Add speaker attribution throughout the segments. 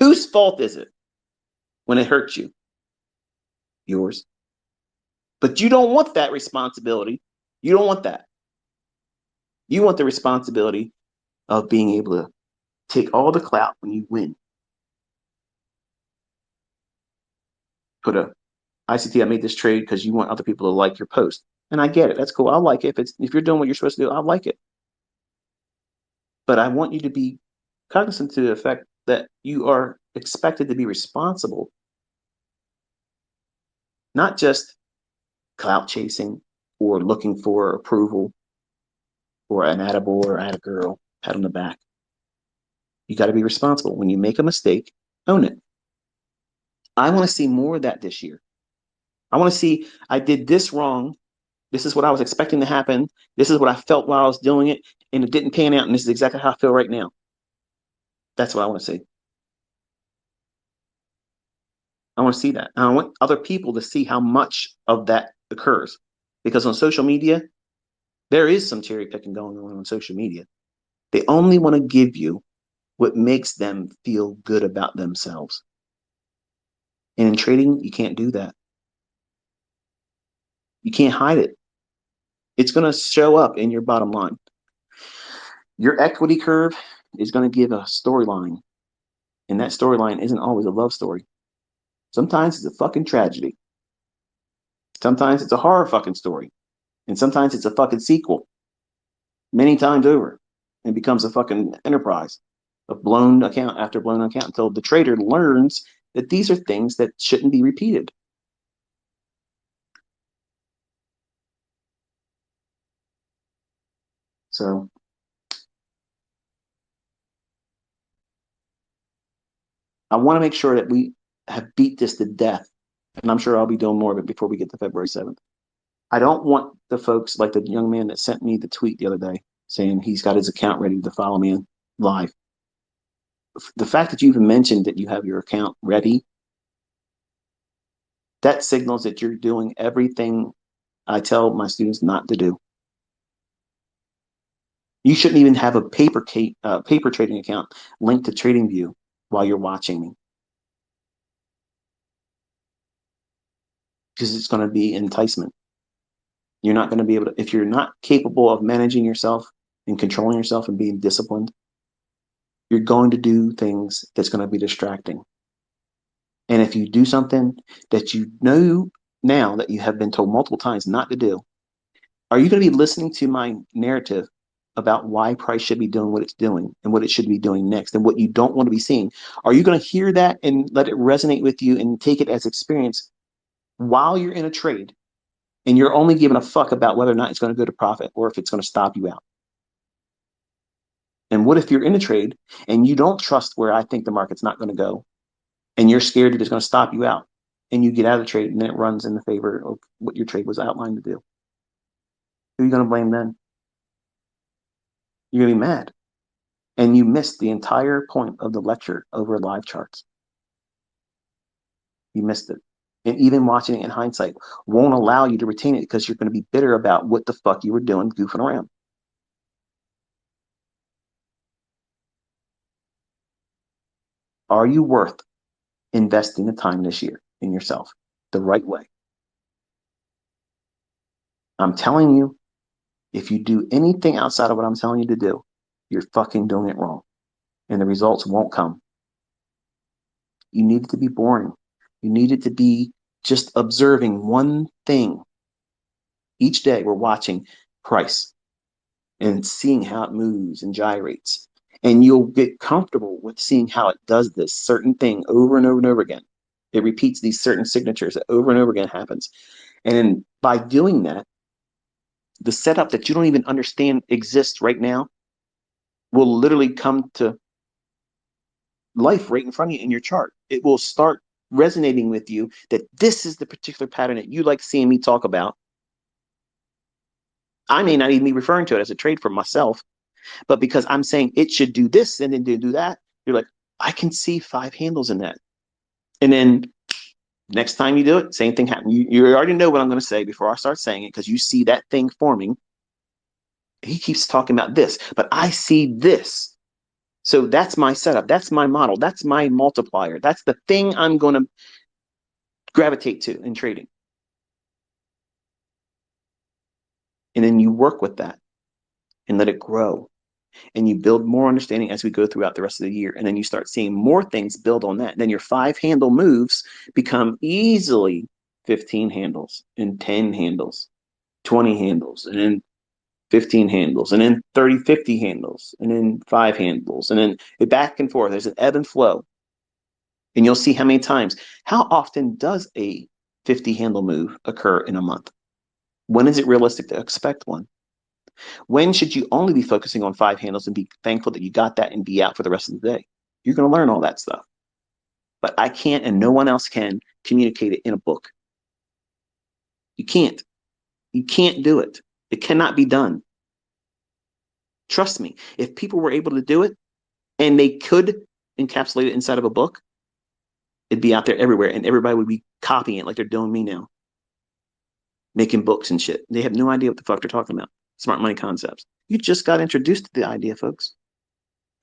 Speaker 1: Whose fault is it when it hurts you? Yours. But you don't want that responsibility. You don't want that. You want the responsibility of being able to take all the clout when you win. Put a ICT, I made this trade because you want other people to like your post. And I get it. That's cool. I'll like it. If you're doing what you're supposed to do, I'll like it. But I want you to be cognizant to the fact that you are expected to be responsible, not just clout chasing or looking for approval or an attaboy or attagirl, pat on the back. You got to be responsible. When you make a mistake, own it. I want to see more of that this year. I want to see, I did this wrong. This is what I was expecting to happen. This is what I felt while I was doing it, and it didn't pan out. And this is exactly how I feel right now. That's what I want to see. I want to see that. And I want other people to see how much of that occurs. Because on social media, there is some cherry picking going on social media. They only want to give you what makes them feel good about themselves. And in trading, you can't do that. You can't hide it. It's going to show up in your bottom line. Your equity curve is going to give a storyline. And that storyline isn't always a love story. Sometimes it's a fucking tragedy. Sometimes it's a horror fucking story. And sometimes it's a fucking sequel. Many times over. And becomes a fucking enterprise of blown account after blown account until the trader learns that these are things that shouldn't be repeated. So I want to make sure that we have beat this to death. And I'm sure I'll be doing more of it before we get to February 7th. I don't want the folks like the young man that sent me the tweet the other day saying he's got his account ready to follow me live. The fact that you even mentioned that you have your account ready, that signals that you're doing everything I tell my students not to do. You shouldn't even have a paper trading account linked to TradingView while you're watching me. Because it's going to be enticement. You're not going to be able to, if you're not capable of managing yourself and controlling yourself and being disciplined, you're going to do things that's going to be distracting. And if you do something that you know now that you have been told multiple times not to do, are you going to be listening to my narrative about why price should be doing what it's doing and what it should be doing next and what you don't want to be seeing? Are you going to hear that and let it resonate with you and take it as experience while you're in a trade and you're only giving a fuck about whether or not it's going to go to profit or if it's going to stop you out? And what if you're in a trade and you don't trust where I think the market's not going to go and you're scared that it's going to stop you out and you get out of the trade and then it runs in the favor of what your trade was outlined to do? Who are you going to blame then? You're going to be mad. And you missed the entire point of the lecture over live charts. You missed it. And even watching it in hindsight won't allow you to retain it because you're going to be bitter about what the fuck you were doing goofing around. Are you worth investing the time this year in yourself the right way? I'm telling you, if you do anything outside of what I'm telling you to do, you're fucking doing it wrong. And the results won't come. You need it to be boring. You need it to be just observing one thing. Each day we're watching price and seeing how it moves and gyrates. And you'll get comfortable with seeing how it does this certain thing over and over and over again. It repeats these certain signatures that over and over again happens. And by doing that, the setup that you don't even understand exists right now will literally come to life right in front of you in your chart. It will start resonating with you that this is the particular pattern that you like seeing me talk about. I may not even be referring to it as a trade for myself, but because I'm saying it should do this and then do that, you're like, I can see 5 handles in that. And then next time you do it, same thing happens. You already know what I'm going to say before I start saying it because you see that thing forming. He keeps talking about this, but I see this. So that's my setup. That's my model. That's my multiplier. That's the thing I'm going to gravitate to in trading. And then you work with that and let it grow. And you build more understanding as we go throughout the rest of the year. And then you start seeing more things build on that. And then your 5 handle moves become easily 15 handles and 10 handles, 20 handles, and then 15 handles, and then 30, 50 handles, and then 5 handles, and then back and forth. There's an ebb and flow. And you'll see how many times. How often does a 50 handle move occur in a month? When is it realistic to expect one? When should you only be focusing on 5 handles and be thankful that you got that and be out for the rest of the day? You're going to learn all that stuff. But I can't, and no one else can communicate it in a book. You can't. You can't do it. It cannot be done. Trust me, if people were able to do it and they could encapsulate it inside of a book, it'd be out there everywhere and everybody would be copying it like they're doing me now, making books and shit. They have no idea what the fuck they're talking about. Smart money concepts. You just got introduced to the idea, folks.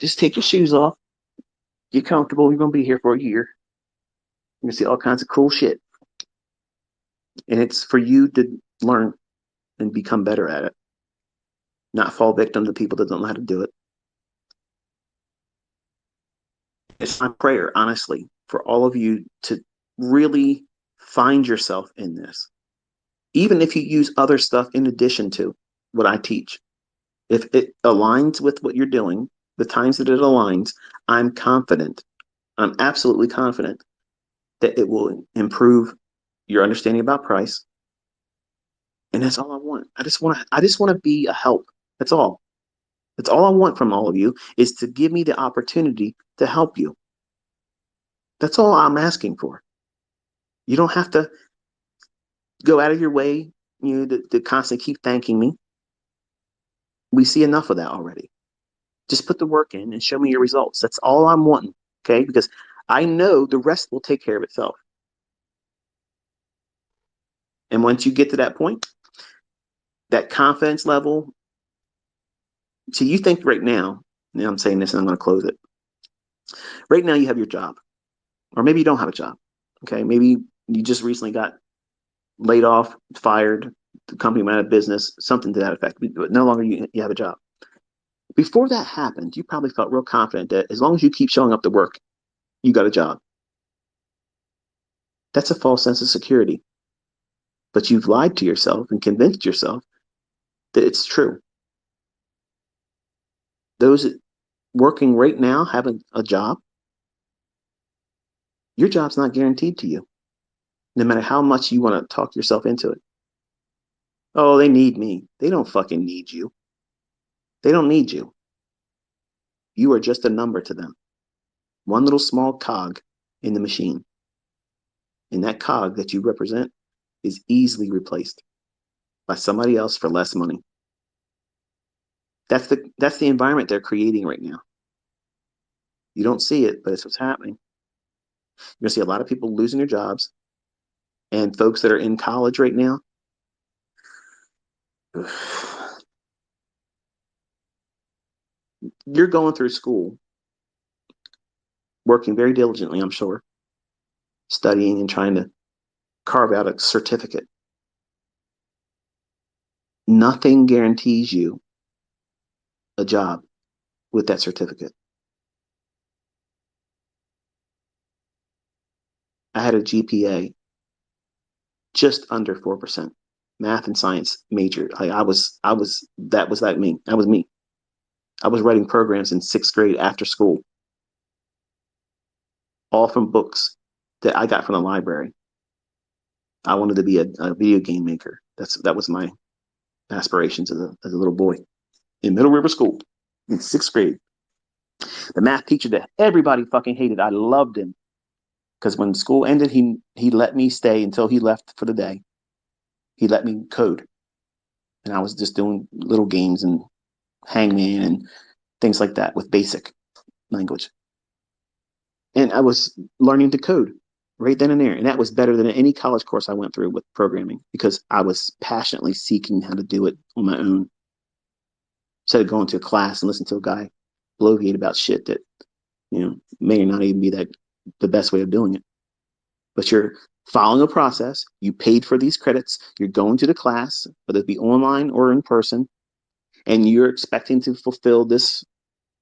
Speaker 1: Just take your shoes off, get comfortable. You're going to be here for a year. You're going to see all kinds of cool shit. And it's for you to learn and become better at it, not fall victim to people that don't know how to do it. It's my prayer, honestly, for all of you to really find yourself in this. Even if you use other stuff in addition to what I teach, if it aligns with what you're doing, the times that it aligns, I'm confident, I'm absolutely confident that it will improve your understanding about price. And that's all I want. I just want to be a help. That's all. That's all I want from all of you is to give me the opportunity to help you. That's all I'm asking for. You don't have to go out of your way, to constantly keep thanking me. We see enough of that already. Just put the work in and show me your results. That's all I'm wanting. Okay? Because I know the rest will take care of itself. And once you get to that point, that confidence level, so you think right now, and I'm saying this and I'm going to close it. Right now you have your job, or maybe you don't have a job. Okay? Maybe you just recently got laid off, fired, the company went out of business, something to that effect. But no longer you have a job. Before that happened, you probably felt real confident that as long as you keep showing up to work, you got a job. That's a false sense of security. But you've lied to yourself and convinced yourself that it's true. Those working right now having a job, your job's not guaranteed to you, no matter how much you want to talk yourself into it. Oh, they need me. They don't fucking need you. They don't need you. You are just a number to them. One little small cog in the machine. And that cog that you represent is easily replaced by somebody else for less money. That's the environment they're creating right now. You don't see it, but it's what's happening. You're gonna see a lot of people losing their jobs, and folks that are in college right now. You're going through school, working very diligently, I'm sure, studying and trying to carve out a certificate. Nothing guarantees you a job with that certificate. I had a GPA just under 4%. Math and science major. I was that was like me. That was me. I was writing programs in 6th grade after school, all from books that I got from the library. I wanted to be a video game maker. That was my aspirations as a little boy in Middle River School in 6th grade. The math teacher that everybody fucking hated, I loved him because when school ended, he let me stay until he left for the day. He let me code, and I was just doing little games and Hangman and things like that with basic language. And I was learning to code right then and there. And that was better than any college course I went through with programming because I was passionately seeking how to do it on my own instead of going to a class and listening to a guy bloviate about shit that, may or not even be that the best way of doing it. But you're following a process. You paid for these credits. You're going to the class, whether it be online or in person, and you're expecting to fulfill this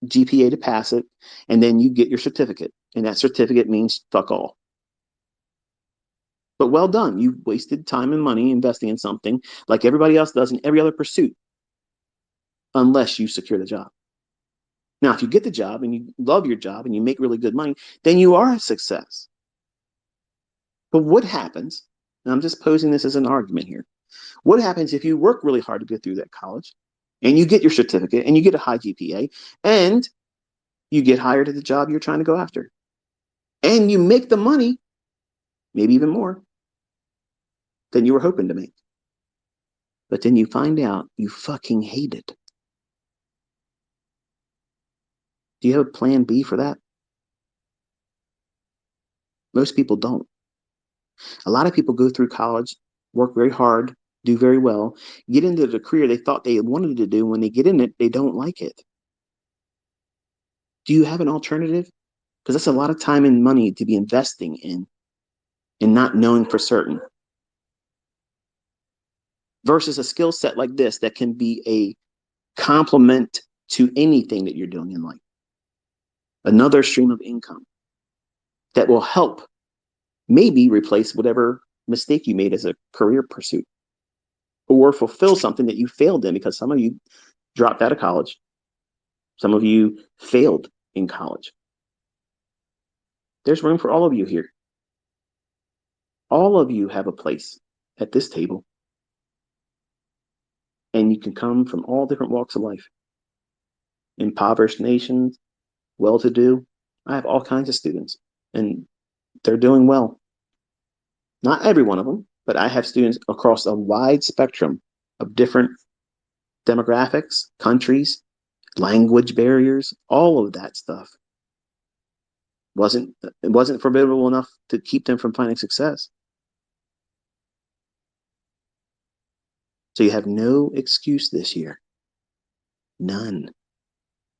Speaker 1: GPA to pass it, and then you get your certificate. And that certificate means fuck all. But well done. You wasted time and money investing in something like everybody else does in every other pursuit, unless you secure the job. Now, if you get the job and you love your job and you make really good money, then you are a success. But what happens, and I'm just posing this as an argument here, what happens if you work really hard to get through that college and you get your certificate and you get a high GPA and you get hired at the job you're trying to go after and you make the money, maybe even more than you were hoping to make. But then you find out you fucking hate it. Do you have a plan B for that? Most people don't. A lot of people go through college, work very hard, do very well, get into the career they thought they wanted to do. When they get in it, they don't like it. Do you have an alternative? Because that's a lot of time and money to be investing in and not knowing for certain. Versus a skill set like this that can be a complement to anything that you're doing in life. Another stream of income that will help maybe replace whatever mistake you made as a career pursuit or fulfill something that you failed in, because some of you dropped out of college. Some of you failed in college. There's room for all of you here. All of you have a place at this table. And you can come from all different walks of life. Impoverished nations, well-to-do. I have all kinds of students, and they're doing well. Not every one of them, but I have students across a wide spectrum of different demographics, countries, language barriers, all of that stuff. It wasn't formidable enough to keep them from finding success. So you have no excuse this year. None.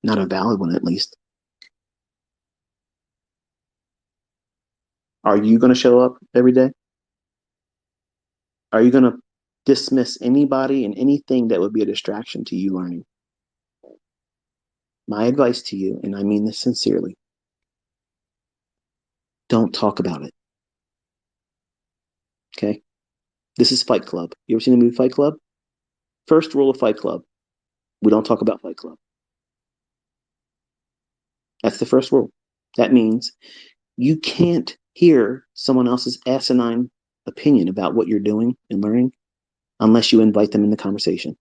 Speaker 1: Not a valid one, at least. Are you going to show up every day? Are you going to dismiss anybody and anything that would be a distraction to you learning? My advice to you, and I mean this sincerely, don't talk about it. Okay? This is Fight Club. You ever seen the movie Fight Club? First rule of Fight Club: we don't talk about Fight Club. That's the first rule. That means you can't hear someone else's asinine opinion about what you're doing and learning unless you invite them in the conversation.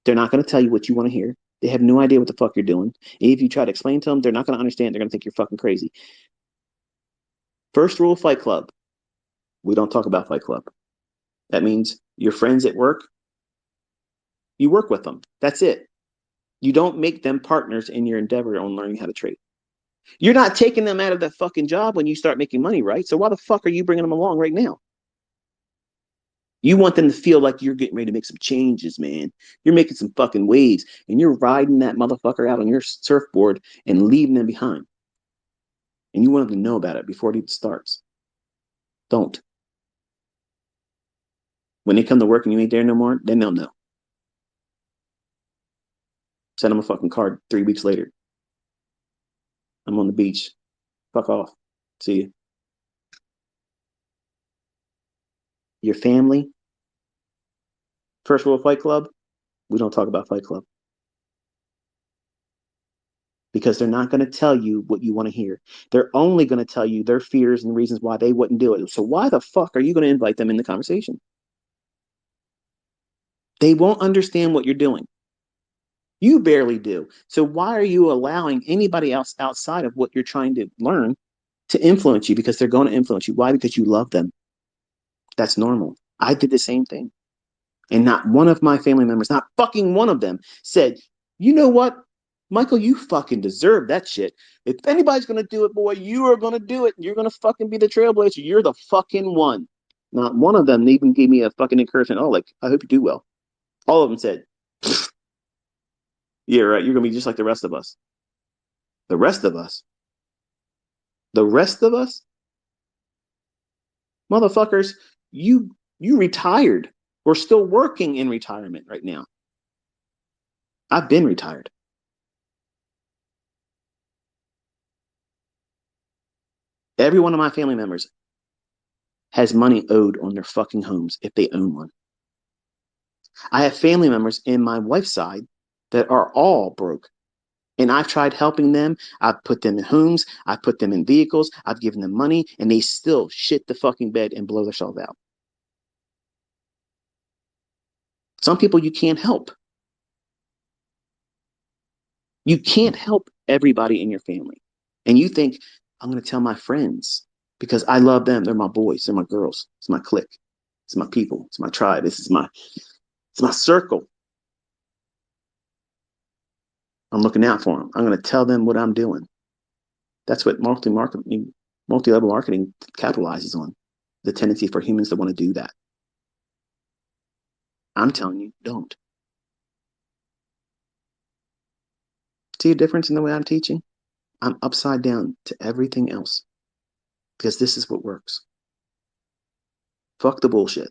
Speaker 1: They're not going to tell you what you want to hear. They have no idea what the fuck you're doing. And if you try to explain to them, they're not going to understand. They're going to think you're fucking crazy. First rule of Fight Club: we don't talk about Fight Club. That means your friends at work, you work with them. That's it. You don't make them partners in your endeavor on learning how to trade. You're not taking them out of that fucking job when you start making money, right? So why the fuck are you bringing them along right now? You want them to feel like you're getting ready to make some changes, man. You're making some fucking waves, and you're riding that motherfucker out on your surfboard and leaving them behind. And you want them to know about it before it even starts. Don't. When they come to work and you ain't there no more, then they'll know. Send them a fucking card 3 weeks later. I'm on the beach. Fuck off. See you. Your family. First rule of Fight Club: we don't talk about Fight Club. Because they're not going to tell you what you want to hear. They're only going to tell you their fears and reasons why they wouldn't do it. So why the fuck are you going to invite them in the conversation? They won't understand what you're doing. You barely do. So why are you allowing anybody else outside of what you're trying to learn to influence you? Because they're going to influence you. Why? Because you love them. That's normal. I did the same thing. And not one of my family members, not fucking one of them, said, you know what, Michael, you fucking deserve that shit. If anybody's going to do it, boy, you are going to do it. You're going to fucking be the trailblazer. You're the fucking one. Not one of them even gave me a fucking encouragement. Oh, like, I hope you do well. All of them said, Yeah, right. You're gonna be just like the rest of us. The rest of us. The rest of us, motherfuckers. You retired. We're still working in retirement right now. I've been retired. Every one of my family members has money owed on their fucking homes if they own one. I have family members in my wife's side that are all broke. And I've tried helping them. I've put them in homes. I've put them in vehicles. I've given them money, and they still shit the fucking bed and blow themselves out. Some people you can't help. You can't help everybody in your family. And you think, I'm going to tell my friends because I love them. They're my boys. They're my girls. It's my clique. It's my people. It's my tribe. It's my circle. I'm looking out for them. I'm going to tell them what I'm doing. That's what multi-level marketing capitalizes on. The tendency for humans to want to do that. I'm telling you, don't. See a difference in the way I'm teaching? I'm upside down to everything else because this is what works. Fuck the bullshit.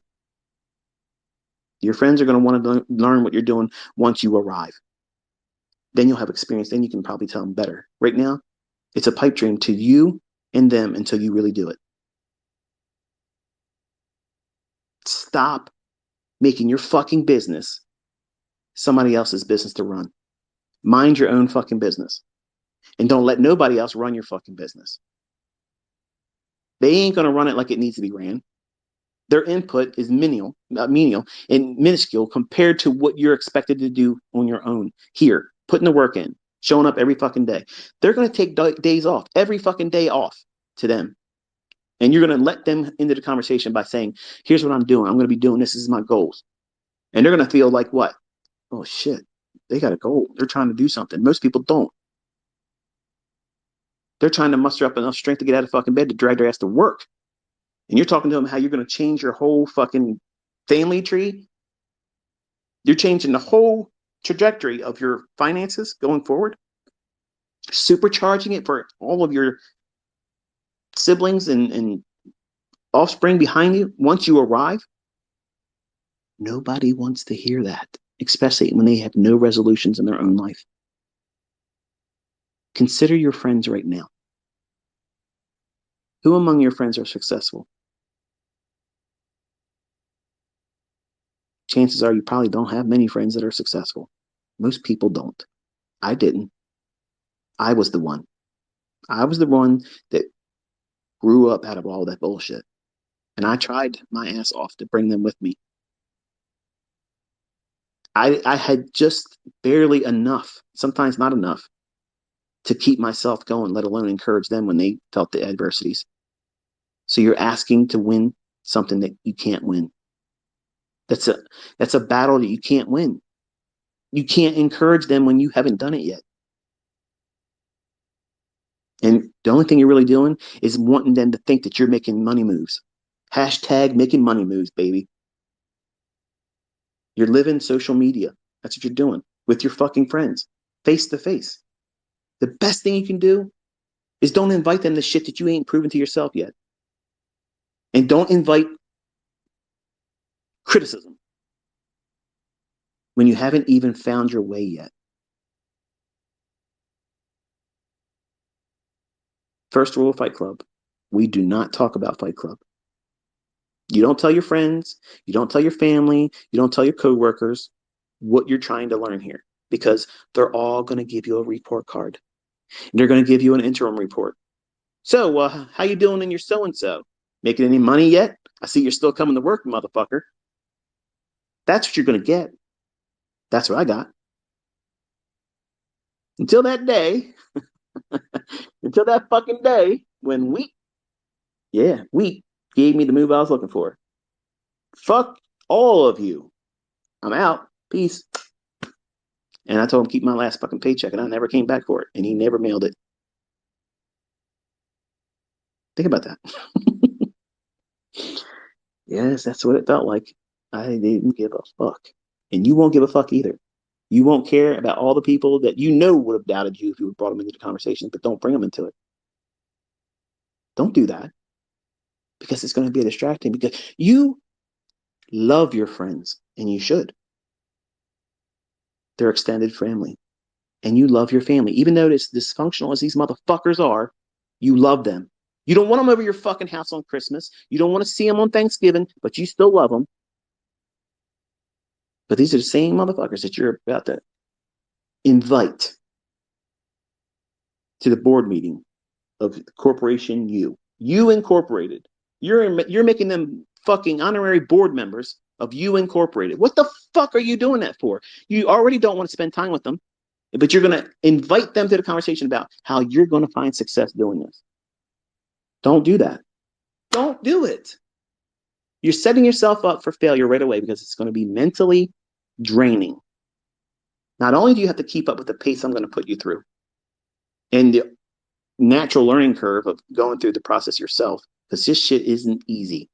Speaker 1: Your friends are going to want to learn what you're doing once you arrive. Then you'll have experience. Then you can probably tell them better. Right now, it's a pipe dream to you and them until you really do it. Stop making your fucking business somebody else's business to run. Mind your own fucking business. And don't let nobody else run your fucking business. They ain't going to run it like it needs to be ran. Their input is menial and minuscule compared to what you're expected to do on your own here, putting the work in, showing up every fucking day. They're going to take days off, every fucking day off to them. And you're going to let them into the conversation by saying, here's what I'm doing. I'm going to be doing this. This is my goals. And they're going to feel like what? Oh, shit. They got a goal. They're trying to do something. Most people don't. They're trying to muster up enough strength to get out of fucking bed to drag their ass to work. And you're talking to them how you're going to change your whole fucking family tree. You're changing the whole trajectory of your finances going forward, supercharging it for all of your siblings and offspring behind you once you arrive. Nobody wants to hear that, especially when they have no resolutions in their own life. Consider your friends right now. Who among your friends are successful? Chances are you probably don't have many friends that are successful. Most people don't. I didn't. I was the one. I was the one that grew up out of all that bullshit. And I tried my ass off to bring them with me. I had just barely enough, sometimes not enough, to keep myself going, let alone encourage them when they felt the adversities. So you're asking to win something that you can't win. That's a that's a battle that you can't win. You can't encourage them when you haven't done it yet. And the only thing you're really doing is wanting them to think that you're making money moves. Hashtag making money moves, baby. You're living social media. That's what you're doing with your fucking friends, face to face. The best thing you can do is don't invite them to shit that you ain't proven to yourself yet. And don't invite criticism when you haven't even found your way yet. First rule of Fight Club, we do not talk about Fight Club. You don't tell your friends, you don't tell your family, you don't tell your coworkers what you're trying to learn here because they're all going to give you a report card. And they're going to give you an interim report. So, how you doing in your so-and-so? Making any money yet? I see you're still coming to work, motherfucker. That's what you're going to get. That's what I got. Until that day, until that fucking day when we gave me the move I was looking for. Fuck all of you. I'm out. Peace. And I told him keep my last fucking paycheck, and I never came back for it, and he never mailed it. Think about that. Yes, that's what it felt like. I didn't give a fuck, and you won't give a fuck either. You won't care about all the people that you know would have doubted you if you brought them into the conversation, but don't bring them into it. Don't do that because it's going to be distracting because you love your friends and you should. They're extended family and you love your family. Even though it's dysfunctional as these motherfuckers are, you love them. You don't want them over your fucking house on Christmas. You don't want to see them on Thanksgiving, but you still love them. But these are the same motherfuckers that you're about to invite to the board meeting of Corporation You Incorporated. You're making them fucking honorary board members of You Incorporated. What the fuck are you doing that for? You already don't want to spend time with them, but you're going to invite them to the conversation about how you're going to find success doing this. Don't do that. Don't do it. You're setting yourself up for failure right away because it's going to be mentally draining. Not only do you have to keep up with the pace I'm going to put you through and the natural learning curve of going through the process yourself, because this shit isn't easy.